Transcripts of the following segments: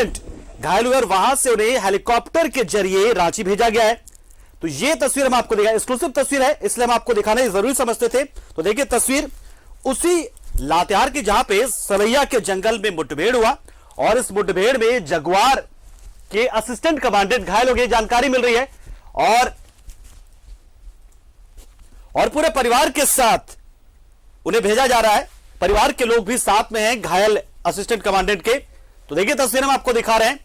Commandant घायल हुए और वहां से उन्हें हेलीकॉप्टर के जरिए रांची भेजा गया है। तो ये तस्वीर हम आपको दिखा, एक्सक्लूसिव तस्वीर है, इसलिए हम आपको दिखाना जरूरी समझते थे। तो देखिए तस्वीर उसी लातेहार की जहां पे सरैया के जंगल में मुठभेड़ हुआ और इस मुठभेड़ में जगुआर के असिस्टेंट कमांडेंट घायल हो गए, जानकारी मिल रही है। और पूरे परिवार के साथ उन्हें भेजा जा रहा है, परिवार के लोग भी साथ में हैं घायल असिस्टेंट कमांडेंट के। तो देखिए तस्वीर हम आपको दिखा रहे हैं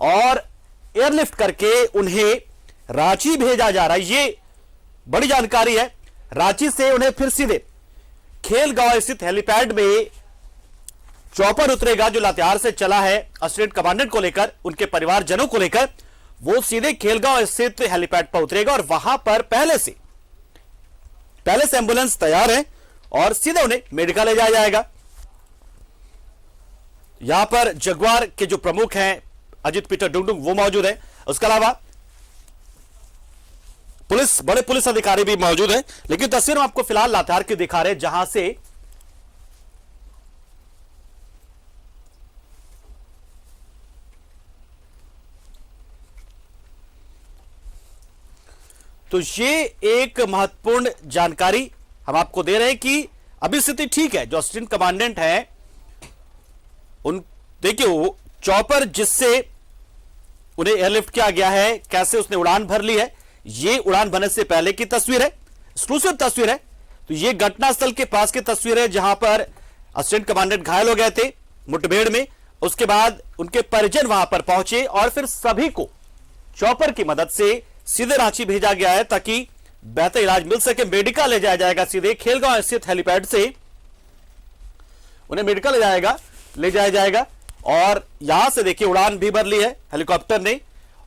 और एयरलिफ्ट करके उन्हें रांची भेजा जा रहा है, ये बड़ी जानकारी है। रांची से उन्हें फिर सीधे खेलगांव स्थित हेलीपैड में चॉपर उतरेगा, जो लातेहार से चला है असिस्टेंट कमांडेंट को लेकर, उनके परिवारजनों को लेकर। वो सीधे खेलगांव स्थित हेलीपैड पर उतरेगा और वहां पर पहले से एम्बुलेंस तैयार है और सीधे उन्हें मेडिकल ले जाया जाएगा। यहां पर जगुआर के जो प्रमुख हैं अजित पीटर डुंगडुंग वो मौजूद है, उसके अलावा बड़े पुलिस अधिकारी भी मौजूद हैं। लेकिन तस्वीर हम आपको फिलहाल लातेहार की दिखा रहे हैं, जहां से तो ये एक महत्वपूर्ण जानकारी हम आपको दे रहे हैं कि अभी स्थिति ठीक है। जो असिस्टेंट कमांडेंट है उन देखिए वो चॉपर जिससे उन्हें एयरलिफ्ट किया गया है, कैसे उसने उड़ान भर ली है, ये उड़ान भरने से पहले की तस्वीर है, एक्सक्लूसिव तस्वीर है। तो ये घटनास्थल के पास की तस्वीर है जहां पर असिस्टेंट कमांडेंट घायल हो गए थे मुठभेड़ में। उसके बाद उनके परिजन वहां पर पहुंचे और फिर सभी को चॉपर की मदद से सीधे रांची भेजा गया है ताकि बेहतर इलाज मिल सके। मेडिकल ले जाया जाएगा सीधे खेलगांव स्थित हेलीपैड से, उन्हें मेडिकल ले जाया जाएगा। और यहां से देखिए उड़ान भी भर ली है हेलीकॉप्टर ने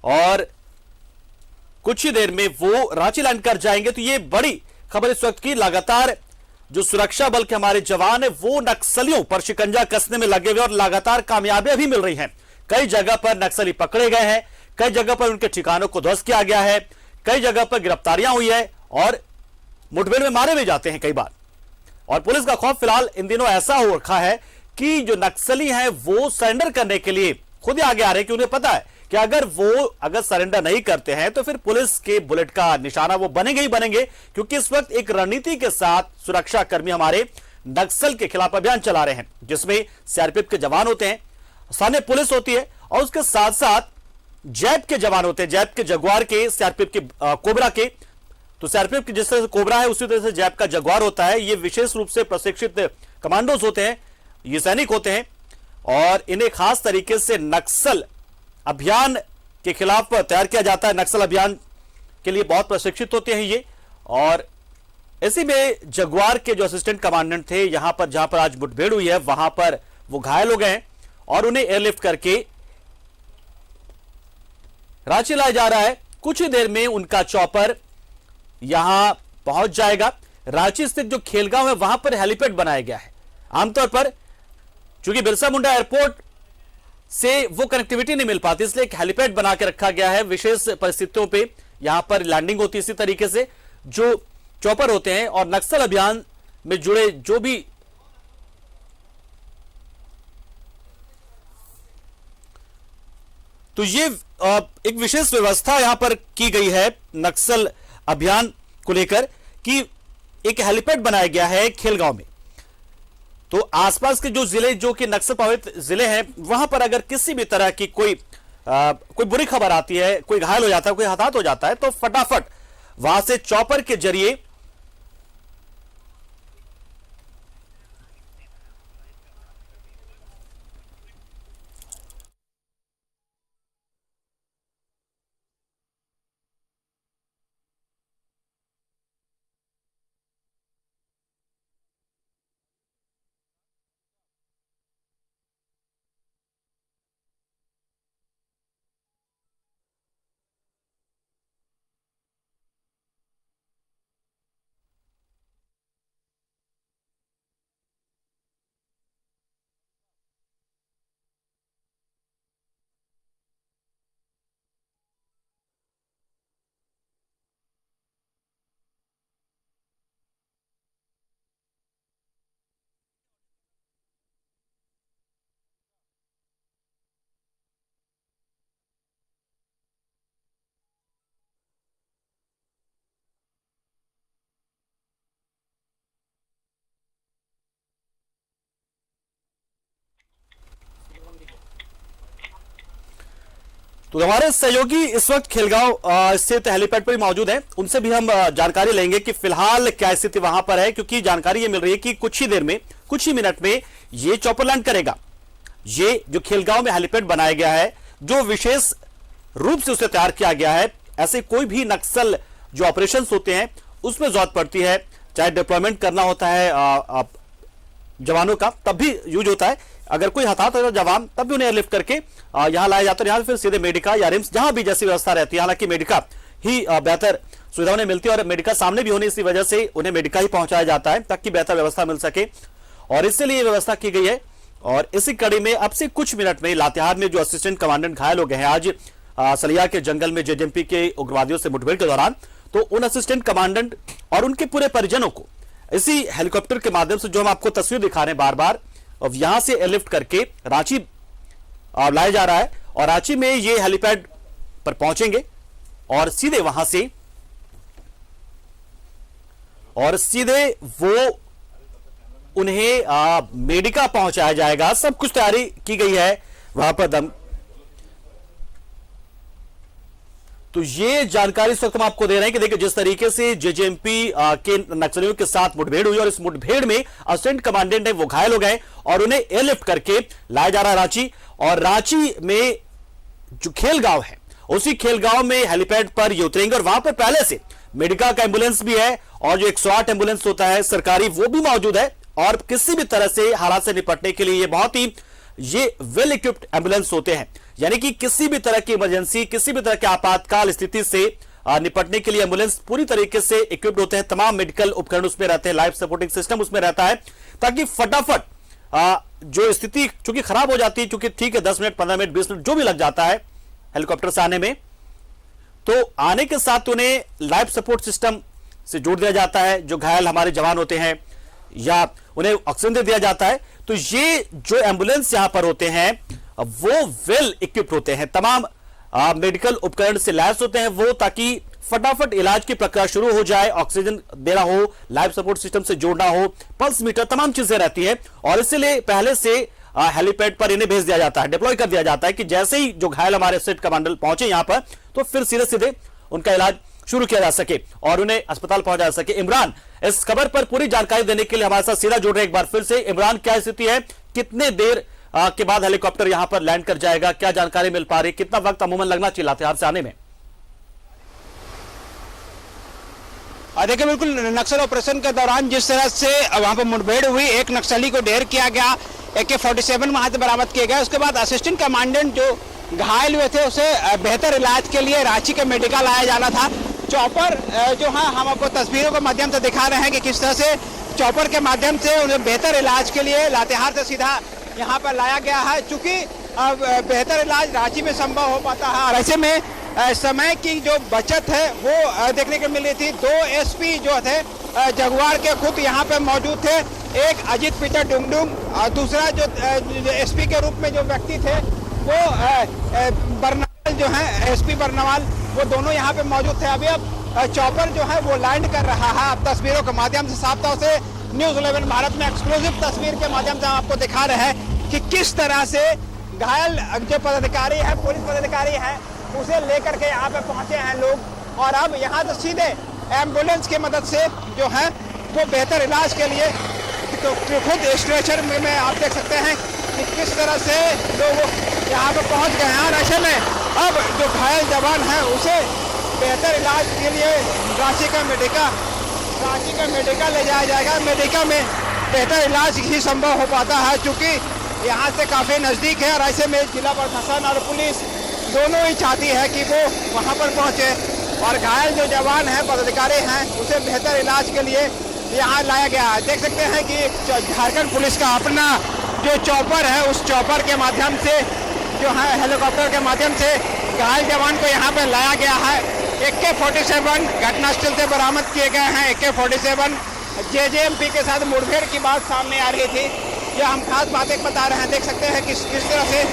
और कुछ ही देर में वो रांची लैंड कर जाएंगे। तो ये बड़ी खबर इस वक्त की, लगातार जो सुरक्षा बल के हमारे जवान है वो नक्सलियों पर शिकंजा कसने में लगे हुए और लगातार कामयाबियां भी मिल रही हैं। कई जगह पर नक्सली पकड़े गए हैं, कई जगह पर उनके ठिकानों को ध्वस्त किया गया है, कई जगह पर गिरफ्तारियां हुई है और मुठभेड़ में मारे भी जाते हैं कई बार। और पुलिस का खौफ फिलहाल इन दिनों ऐसा हो रखा है कि जो नक्सली हैं वो सरेंडर करने के लिए खुद ही आगे आ रहे हैं कि उन्हें पता है कि अगर सरेंडर नहीं करते हैं तो फिर पुलिस के बुलेट का निशाना वो बनेंगे ही बनेंगे। क्योंकि इस वक्त एक रणनीति के साथ सुरक्षा कर्मी हमारे नक्सल के खिलाफ अभियान चला रहे हैं, जिसमें सीआरपीएफ के जवान होते हैं, स्थानीय पुलिस होती है और उसके साथ साथ जैप के जवान होते हैं, जैप के जगुआर के, सीआरपीएफ के कोबरा के। तो सीआरपीएफ की जिस तरह से कोबरा है उसी तरह से जैप का जगुआर होता है। ये विशेष रूप से प्रशिक्षित कमांडोज होते हैं, ये सैनिक होते हैं और इन्हें खास तरीके से नक्सल अभियान के खिलाफ तैयार किया जाता है। नक्सल अभियान के लिए बहुत प्रशिक्षित होते हैं ये। और इसी में जगुआर के जो असिस्टेंट कमांडेंट थे, यहां पर जहां पर आज मुठभेड़ हुई है वहां पर वो घायल हो गए हैं और उन्हें एयरलिफ्ट करके रांची लाया जा रहा है। कुछ ही देर में उनका चॉपर यहां पहुंच जाएगा। रांची स्थित जो खेलगांव है वहां पर हेलीपैड बनाया गया है। आमतौर पर चूंकि बिरसा मुंडा एयरपोर्ट से वो कनेक्टिविटी नहीं मिल पाती, इसलिए एक हेलीपैड बना के रखा गया है। विशेष परिस्थितियों पे यहां पर लैंडिंग होती है। इसी तरीके से जो चॉपर होते हैं और नक्सल अभियान में जुड़े जो भी तो ये एक विशेष व्यवस्था यहां पर की गई है नक्सल अभियान को लेकर कि एक हेलीपैड बनाया गया है खेलगांव में। तो आसपास के जो जिले जो कि नक्सल प्रभावित जिले हैं वहां पर अगर किसी भी तरह की कोई बुरी खबर आती है, कोई घायल हो जाता है, कोई हताहत हो जाता है, तो फटाफट वहां से चॉपर के जरिए तो हमारे सहयोगी इस वक्त खेलगांव स्थित हेलीपैड पर मौजूद हैं, उनसे भी हम जानकारी लेंगे कि फिलहाल क्या स्थिति वहां पर है, क्योंकि जानकारी ये मिल रही है कि कुछ ही देर में, कुछ ही मिनट में ये चॉपर लैंड करेगा। ये जो खेलगांव में हेलीपैड बनाया गया है, जो विशेष रूप से उसे तैयार किया गया है, ऐसे कोई भी नक्सल जो ऑपरेशंस होते हैं उसमें जरूरत पड़ती है, चाहे डिप्लॉयमेंट करना होता है जवानों का, तब भी यूज होता है। अगर कोई हताहत होता है जवान, तब भी उन्हें एयरलिफ्ट करके यहां लाया जाता है, यहां फिर सीधे मेडिका या रिम्स, जहां भी जैसी व्यवस्था रहती है। हालांकि मेडिका ही बेहतर सुविधा उन्हें मिलती है और मेडिका सामने भी होने, इसी वजह से उन्हें मेडिका ही पहुंचाया जाता है ताकि बेहतर व्यवस्था मिल सके, और इसलिए व्यवस्था की गई है। और इसी कड़ी में अब से कुछ मिनट में लातेहार में जो असिस्टेंट कमांडेंट घायल हो गए हैं आज सलिया के जंगल में जेजेएमपी के उग्रवादियों से मुठभेड़ के दौरान, तो उन असिस्टेंट कमांडेंट और उनके पूरे परिजनों को इसी हेलीकॉप्टर के माध्यम से, जो हम आपको तस्वीर दिखा रहे हैं बार बार, अब यहां से एयरलिफ्ट करके रांची लाया जा रहा है और रांची में ये हेलीपैड पर पहुंचेंगे और सीधे वहां से वो उन्हें मेडिका पहुंचाया जाएगा। सब कुछ तैयारी की गई है वहां पर तो ये जानकारी इस वक्त हम आपको दे रहे हैं कि देखिए जिस तरीके से जेजेएमपी के नक्सलियों के साथ मुठभेड़ हुई और इस मुठभेड़ में असिस्टेंट कमांडेंट है वो घायल हो गए और उन्हें एयरलिफ्ट करके लाया जा रहा है रांची, और रांची में जो खेलगांव है उसी खेलगांव में हेलीपैड पर ये उतरेंगे और वहां पर पहले से मेडिका का एम्बुलेंस भी है और जो 108 एम्बुलेंस होता है सरकारी वो भी मौजूद है, और किसी भी तरह से हालात से निपटने के लिए ये बहुत ही वेल इक्विप्ड एम्बुलेंस होते हैं। यानी कि किसी भी तरह की इमरजेंसी, किसी भी तरह के आपातकाल स्थिति से निपटने के लिए एम्बुलेंस पूरी तरीके से इक्विप्ड होते हैं। तमाम मेडिकल उपकरण उसमें रहते हैं, लाइफ सपोर्टिंग सिस्टम उसमें रहता है, ताकि फटाफट जो स्थिति चूंकि खराब हो जाती है, चूंकि ठीक है 10 मिनट 15 मिनट 20 मिनट जो भी लग जाता है हेलीकॉप्टर से आने में, तो आने के साथ उन्हें लाइफ सपोर्ट सिस्टम से जोड़ दिया जाता है। जो घायल हमारे जवान होते हैं या उन्हें ऑक्सीजन दे दिया जाता है। तो ये जो एम्बुलेंस यहां पर होते हैं वो वेल इक्विप्ड होते हैं, तमाम मेडिकल उपकरण से लैस होते हैं वो, ताकि फटाफट इलाज की प्रक्रिया शुरू हो जाए। ऑक्सीजन देना हो, लाइफ सपोर्ट सिस्टम से जोड़ना हो, पल्स मीटर, तमाम चीजें रहती है, और इसलिए पहले से हेलीपैड पर इन्हें भेज दिया जाता है, डिप्लॉय कर दिया जाता है कि जैसे ही जो घायल हमारे स्टेट कमांडर पहुंचे यहां पर, तो फिर सीधे सीधे उनका इलाज शुरू किया जा सके और उन्हें अस्पताल पहुंचा जा सके। इमरान इस खबर पर पूरी जानकारी देने के लिए हमारे साथ सीधा जुड़ रहे हैं एक बार फिर से। इमरान, क्या स्थिति है, कितने देर के बाद हेलीकॉप्टर यहां पर लैंड कर जाएगा, क्या जानकारी मिल पा रही, कितना वक्त अमूमन लगना चाहिए लातेहार से आने में? देखिए, बिल्कुल नक्सल ऑपरेशन के दौरान जिस तरह से वहां पर मुठभेड़ हुई, एक नक्सली को ढेर किया गया, AK-47 वहां से बरामद किए गए। उसके बाद असिस्टेंट कमांडेंट जो घायल हुए थे उसे बेहतर इलाज के लिए रांची के मेडिकल लाया जाना था। चॉपर जो है, हम आपको तस्वीरों के माध्यम से दिखा रहे हैं कि किस तरह से चॉपर के माध्यम से उन्हें बेहतर इलाज के लिए लातेहार से सीधा यहाँ पर लाया गया है। चूंकि बेहतर इलाज रांची में संभव हो पाता है और ऐसे में समय की जो बचत है वो देखने को मिली थी। 2 SP जो थे जगुआर के खुद यहाँ पे मौजूद थे, एक अजीत पीटर डुंगडुंग और दूसरा जो SP के रूप में जो व्यक्ति थे वो बरनवाल जो है, SP बरनवाल, वो दोनों यहाँ पे मौजूद थे। अभी अब चॉपर जो है वो लैंड कर रहा है। अब तस्वीरों के माध्यम से साफ तौर से न्यूज़ 11 भारत में एक्सक्लूसिव तस्वीर के माध्यम से हम आपको दिखा रहे हैं कि किस तरह से घायल जो पदाधिकारी है, पुलिस पदाधिकारी है, उसे लेकर के यहाँ पे पहुंचे हैं लोग, और अब यहाँ से सीधे एम्बुलेंस की मदद से जो है वो बेहतर इलाज के लिए, तो खुद स्ट्रेचर में आप देख सकते हैं कि किस तरह से लोग यहाँ पे पहुँच गए हैं। और ऐसे में अब जो घायल जवान है उसे बेहतर इलाज के लिए रांची का मेडिका ले जाया जाएगा। मेडिका में बेहतर इलाज ही संभव हो पाता है क्योंकि यहाँ से काफ़ी नज़दीक है, और ऐसे में जिला प्रशासन और पुलिस दोनों ही चाहती है कि वो वहाँ पर पहुँचे और घायल जो जवान हैं, पदाधिकारी हैं, उसे बेहतर इलाज के लिए यहाँ लाया गया है। देख सकते हैं कि झारखंड पुलिस का अपना जो चॉपर है, उस चॉपर के माध्यम से जो है हेलीकॉप्टर के माध्यम से घायल जवान को यहाँ पर लाया गया है। AK-47 घटनास्थल से बरामद किए गए हैं। AK-47 जेजेएमपी के साथ मुठभेड़ की बात सामने आ रही थी, यह हम खास बातें बता रहे हैं। देख सकते हैं कि किस तरह से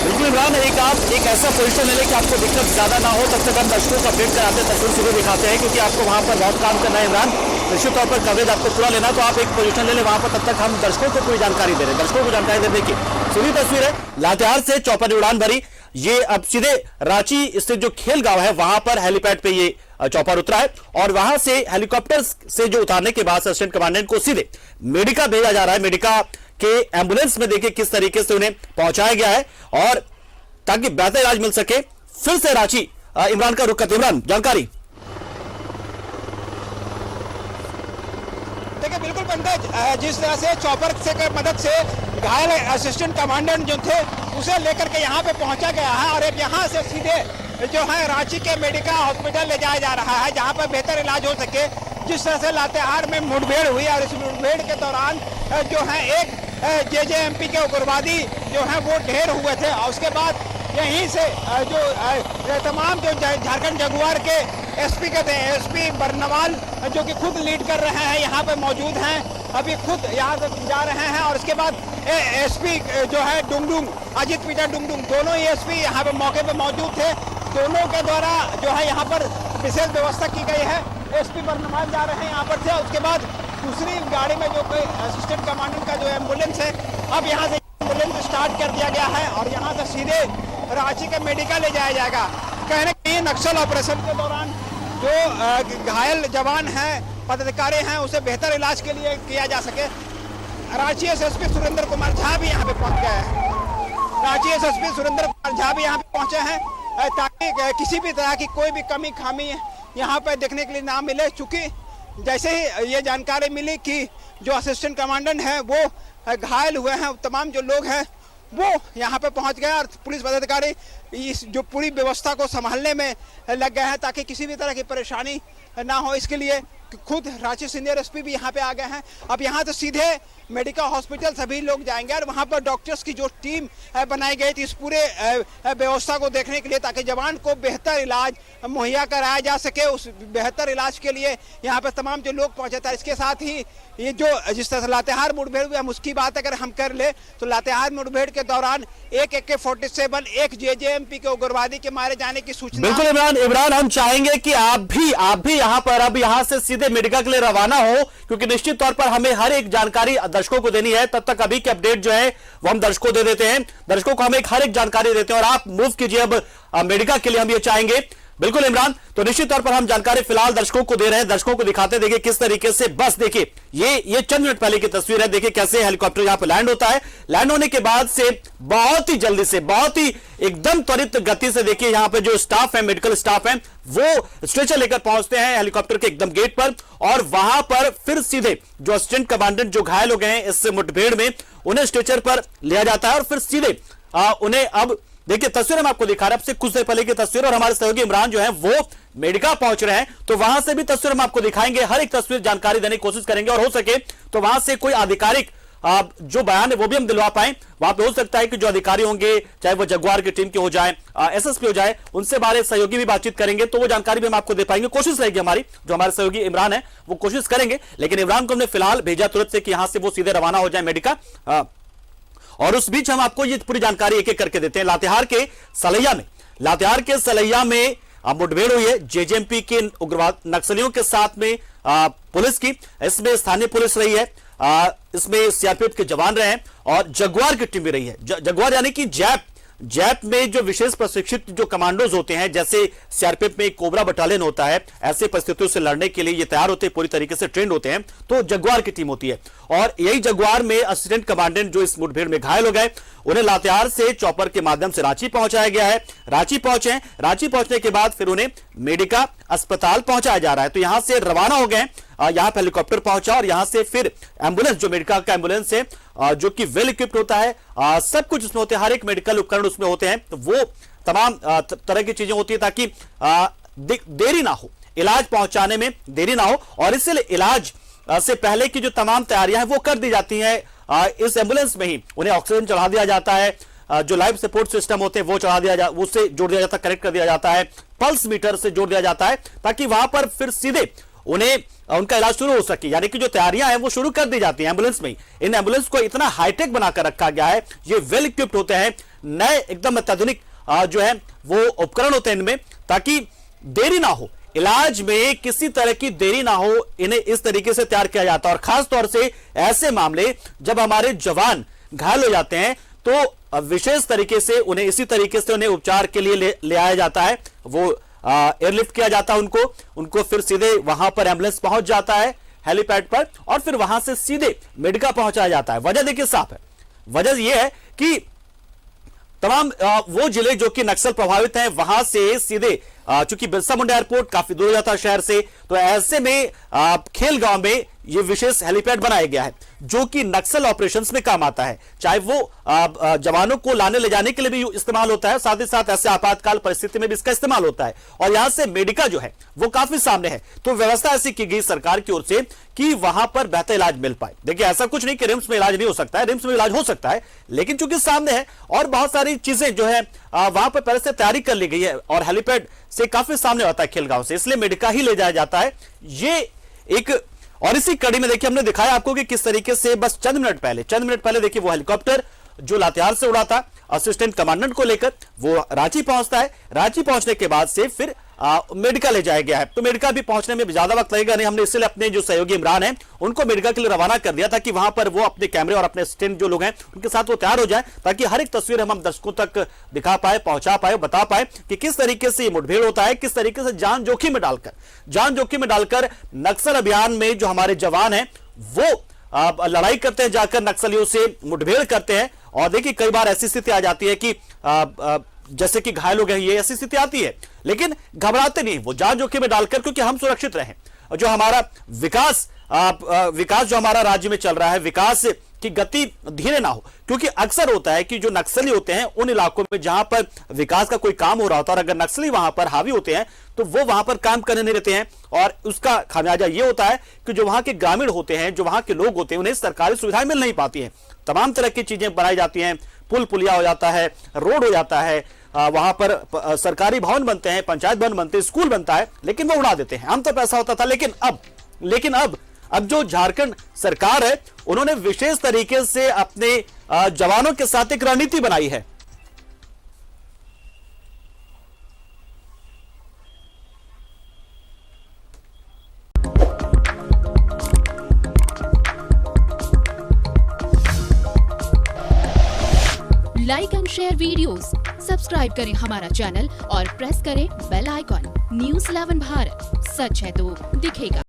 बिल्कुल बिल्कुल इमरान, आप एक ऐसा पोजीशन ले लें कि आपको दिक्कत ज्यादा ना हो, तब तक हम दर्शकों को अपडेट कराते हैं, तस्वीर सुबह दिखाते हैं, क्योंकि आपको वहां पर बहुत काम करना है इमरान। निश्चित तौर पर कवरेज आपको पूरा लेना, तो आप एक पोजीशन ले लें वहां पर, तब तक हम दर्शकों को पूरी जानकारी दे रहे हैं। दर्शकों को जानकारी देने की सीधी तस्वीर है, लातेहार से चौपर ने उड़ान भरी। ये अब सीधे रांची स्थित जो खेल गांव है वहां पर हेलीपैड पे ये चौपर उतरा है, और वहां से हेलीकॉप्टर से जो उतारने के बाद असिस्टेंट कमांडेंट को सीधे मेडिका भेजा जा रहा है। मेडिका के एम्बुलेंस में देखिए किस तरीके से उन्हें पहुंचाया गया है, और ताकि बेहतर इलाज मिल सके। फिर से रांची इमरान का रुख करते। इमरान, जानकारी। देखिए बिल्कुल पंकज, जिस तरह से चॉपर से की मदद से घायल असिस्टेंट कमांडेंट जो थे उसे लेकर के यहाँ पे पहुंचा गया है, और अब यहाँ से सीधे जो है रांची के मेडिका हॉस्पिटल ले जाया जा रहा है, जहाँ पर बेहतर इलाज हो सके। जिस तरह से लातेहार में मुठभेड़ हुई, और इस मुठभेड़ के दौरान जो है एक जेजेएमपी के उग्रवादी जो है वो ढेर हुए थे, और उसके बाद यहीं से जो तमाम जो झारखंड जगुआर के एसपी कहते हैं, एसपी बरनवाल जो कि खुद लीड कर रहे हैं, यहाँ पे मौजूद हैं, अभी खुद यहाँ से जा रहे हैं। और उसके बाद एसपी जो है डुंगडुंग, अजित पीटर डुंगडुंग, दोनों ही एसपी यहाँ पे मौके पे मौजूद थे। दोनों के द्वारा जो है यहाँ पर विशेष व्यवस्था की गई है। एसपी बरनवाल जा रहे हैं यहाँ पर से, उसके बाद दूसरी गाड़ी में जो कोई असिस्टेंट कमांडेंट का जो एम्बुलेंस है, अब यहाँ से एम्बुलेंस स्टार्ट कर दिया गया है, और यहाँ से सीधे रांची के मेडिकल ले जाया जाएगा। कहने के लिए नक्सल ऑपरेशन के दौरान जो घायल जवान हैं, पदाधिकारी हैं, उसे बेहतर इलाज के लिए किया जा सके। रांची एसएसपी सुरेंद्र कुमार झा भी यहाँ पे पहुंच गए हैं। रांची एसएसपी सुरेंद्र कुमार झा भी यहाँ पे पहुंचे हैं, ताकि किसी भी तरह की कोई भी कमी खामी यहाँ पे देखने के लिए ना मिले। चूंकि जैसे ही ये जानकारी मिली कि जो असिस्टेंट कमांडेंट हैं वो घायल हुए हैं, तमाम जो लोग हैं वो यहाँ पे पहुँच गए, और पुलिस पदाधिकारी इस जो पूरी व्यवस्था को संभालने में लग गए हैं, ताकि किसी भी तरह की परेशानी ना हो। इसके लिए खुद रांची सीनियर एसपी भी यहाँ पे आ गए हैं। अब यहाँ से सीधे मेडिकल हॉस्पिटल सभी लोग जाएंगे, और वहाँ पर डॉक्टर्स की जो टीम बनाई गई थी इस पूरे व्यवस्था को देखने के लिए, ताकि जवान को बेहतर इलाज मुहैया कराया जा सके। उस बेहतर इलाज के लिए यहाँ पर तमाम जो लोग पहुँचे थे। इसके साथ ही ये जो जिस तरह से लातेहार मुठभेड़ हुई, हम उसकी बात अगर हम कर ले तो लातेहार मुठभेड़ के दौरान एक AK-47, एक जेजेएमपी के उग्रवादी के मारे जाने की सूचना। बिल्कुल इमरान, हम चाहेंगे कि आप भी यहाँ पर अब यहाँ से सीधे मेडिका के लिए रवाना हो, क्योंकि निश्चित तौर पर हमें हर एक जानकारी दर्शकों को देनी है। तब तक अभी के अपडेट जो है वो हम दर्शकों को दे देते हैं, दर्शकों को हम हर एक जानकारी देते हैं, और आप मूव कीजिए अब मेडिका के लिए, हम ये चाहेंगे। बिल्कुल इमरान, तो निश्चित तौर पर हम जानकारी फिलहाल दर्शकों को दे रहे हैं, दर्शकों को दिखाते। देखिए किस तरीके से, बस देखिए ये चंद मिनट पहले की तस्वीर है। देखिए कैसे हेलीकॉप्टर यहां पर लैंड होता है। लैंड होने के बाद से बहुत ही जल्दी से, बहुत ही एकदम त्वरित गति से देखिए यहां पे जो स्टाफ है, मेडिकल स्टाफ है, वो स्ट्रेचर लेकर पहुंचते हैं हेलीकॉप्टर के एकदम गेट पर, और वहां पर फिर सीधे जो असिस्टेंट कमांडेंट जो घायल हो गए हैं इस मुठभेड़ में, उन्हें स्ट्रेचर पर लिया जाता है, और फिर सीधे उन्हें अब देखिए तस्वीर हम आपको दिखा रहे हैं, आपसे कुछ देर पहले की तस्वीर, और हमारे सहयोगी इमरान जो है वो मेडिका पहुंच रहे हैं, तो वहां से भी तस्वीर हम आपको दिखाएंगे, हर एक तस्वीर जानकारी देने की कोशिश करेंगे, और हो सके तो वहां से कोई आधिकारिक जो बयान है वो भी हम दिलवा पाए। वहां पे हो सकता है कि जो अधिकारी होंगे, चाहे वो जगुआर की टीम के हो जाए, एसएसपी हो जाए, उनसे हमारे सहयोगी भी बातचीत करेंगे, तो वो जानकारी भी हम आपको दे पाएंगे। कोशिश रहेगी हमारी, जो हमारे सहयोगी इमरान है वो कोशिश करेंगे, लेकिन इमरान को हमने फिलहाल भेजा तुरंत से कि यहां से वो सीधे रवाना हो जाए मेडिका। और उस बीच हम आपको ये पूरी जानकारी एक एक करके देते हैं। लातेहार के सलैया में मुठभेड़ हुई है जेजेएमपी के उग्रवाद नक्सलियों के साथ में पुलिस की। इसमें स्थानीय पुलिस रही है, इसमें सीआरपीएफ के जवान रहे हैं, और जगुआर की टीम भी रही है। जगुआर यानी कि जैप में जो विशेष प्रशिक्षित जो कमांडोज होते हैं, जैसे सीआरपीएफ में एक कोबरा बटालियन होता है, ऐसे परिस्थितियों से लड़ने के लिए ये तैयार होते हैं, पूरी तरीके से ट्रेंड होते हैं, तो जगुआर की टीम होती है। और यही जगुआर में असिस्टेंट कमांडेंट जो इस मुठभेड़ में घायल हो गए, उन्हें लातेहार से चॉपर के माध्यम से रांची पहुंचाया गया है। रांची पहुंचने के बाद फिर उन्हें मेडिका अस्पताल पहुंचाया जा रहा है। तो यहां से रवाना हो गए, यहां पर हेलीकॉप्टर पहुंचा, और यहां से फिर एम्बुलेंस, जो मेडिका का एम्बुलेंस है, जो कि वेल इक्विप्ड होता है, सब कुछ उसमें होते हैं, हर एक मेडिकल उपकरण उसमें होते हैं, तो वो तमाम तरह की चीजें होती है, ताकि देरी ना हो, इलाज पहुंचाने में देरी ना हो, और इसलिए इलाज से पहले की जो तमाम तैयारियां हैं वो कर दी जाती हैं। इस एम्बुलेंस में ही उन्हें ऑक्सीजन चढ़ा दिया जाता है, जो लाइफ सपोर्ट सिस्टम होते हैं वो चढ़ा दिया जाता, उससे जोड़ दिया जाता है, कनेक्ट कर दिया जाता है, पल्स मीटर से जोड़ दिया जाता है, ताकि वहां पर फिर सीधे उन्हें उनका इलाज शुरू हो सके, यानी कि जो तैयारियां हैं वो शुरू कर दी जाती हैं एम्बुलेंस में ही। इन एम्बुलेंस को इतना हाईटेक बनाकर रखा गया है, ये वेल इक्विप्ड होते हैं, नए एकदम अत्याधुनिक जो है वो उपकरण होते हैं इनमें, ताकि देरी ना हो, इलाज में किसी तरह की देरी ना हो, इन्हें इस तरीके से तैयार किया जाता है। और खास तौर से ऐसे मामले जब हमारे जवान घायल हो जाते हैं तो विशेष तरीके से उन्हें इसी तरीके से उन्हें उपचार के लिए ले आया जाता है, वो एयरलिफ्ट किया जाता है उनको फिर सीधे वहां पर एम्बुलेंस पहुंच जाता है हेलीपैड पर, और फिर वहां से सीधे मेडिका पहुंचाया जाता है। वजह देखिए साफ है, वजह यह है कि तमाम वो जिले जो कि नक्सल प्रभावित हैं वहां से सीधे चूंकि बिरसा मुंडा एयरपोर्ट काफी दूर जाता है शहर से, तो ऐसे में खेल गांव में ये विशेष हेलीपैड बनाया गया है जो कि नक्सल ऑपरेशंस में काम आता है। चाहे वो जवानों को लाने ले जाने के लिए भी इस्तेमाल होता है, साथ ही साथ ऐसे आपातकाल परिस्थिति में भी इसका इस्तेमाल होता है। और यहां से मेडिका जो है वो काफी सामने है, तो व्यवस्था ऐसी की गई सरकार की ओर से कि वहां पर बेहतर इलाज मिल पाए। देखिए ऐसा कुछ नहीं कि रिम्स में इलाज नहीं हो सकता है, रिम्स में इलाज हो सकता है, लेकिन चूंकि सामने है और बहुत सारी चीजें जो है वहां पर पहले से तैयारी कर ली गई है और हेलीपैड से काफी सामने होता है खेलगांव से, इसलिए मेडिका ही ले जाया जाता है। ये एक और इसी कड़ी में देखिए हमने दिखाया आपको कि किस तरीके से बस चंद मिनट पहले देखिए वो हेलीकॉप्टर जो लातेहार से उड़ा था असिस्टेंट कमांडेंट को लेकर वो रांची पहुंचता है। रांची पहुंचने के बाद से फिर मेडिका ले जाया गया है, तो मेडिका भी पहुंचने में ज्यादा वक्त लगेगा नहीं। हमने इसलिए अपने जो सहयोगी इमरान हैं उनको मेडिका के लिए रवाना कर दिया ताकि वहां पर वो अपने कैमरे और अपने असिस्टेंट जो लोग हैं उनके साथ वो तैयार हो जाए, ताकि हर एक तस्वीर हम दर्शकों तक दिखा पाए, पहुंचा पाए, बता पाए कि किस तरीके से ये मुठभेड़ होता है, किस तरीके से जान जोखिम में डालकर नक्सल अभियान में जो हमारे जवान हैं वो लड़ाई करते हैं, जाकर नक्सलियों से मुठभेड़ करते हैं। और देखिए कई बार ऐसी स्थिति आ जाती है कि जैसे कि घायल हो गए, ये ऐसी स्थिति आती है, लेकिन घबराते नहीं, वो जान जोखिम में डालकर, क्योंकि हम सुरक्षित रहें, जो हमारा विकास जो हमारा राज्य में चल रहा है, विकास की गति धीरे ना हो। क्योंकि अक्सर होता है कि जो नक्सली होते हैं उन इलाकों में जहां पर विकास का कोई काम हो रहा होता है और अगर नक्सली वहां पर हावी होते हैं तो वो वहां पर काम करने नहीं देते हैं, और उसका खामियाजा ये होता है कि जो वहां के ग्रामीण होते हैं, जो वहां के लोग होते हैं, उन्हें सरकारी सुविधाएं मिल नहीं पाती हैं। तमाम तरह की चीजें बनाई जाती हैं, पुल पुलिया हो जाता है, रोड हो जाता है, वहां पर सरकारी भवन बनते हैं, पंचायत भवन बनते हैं, स्कूल बनता है, लेकिन वो उड़ा देते हैं। आम तो पैसा होता था, लेकिन अब जो झारखंड सरकार है उन्होंने विशेष तरीके से अपने जवानों के साथ एक रणनीति बनाई है। Like and share videos, subscribe करें हमारा चैनल और प्रेस करें बेल आइकॉन। न्यूज़ 11 भारत, सच है तो दिखेगा।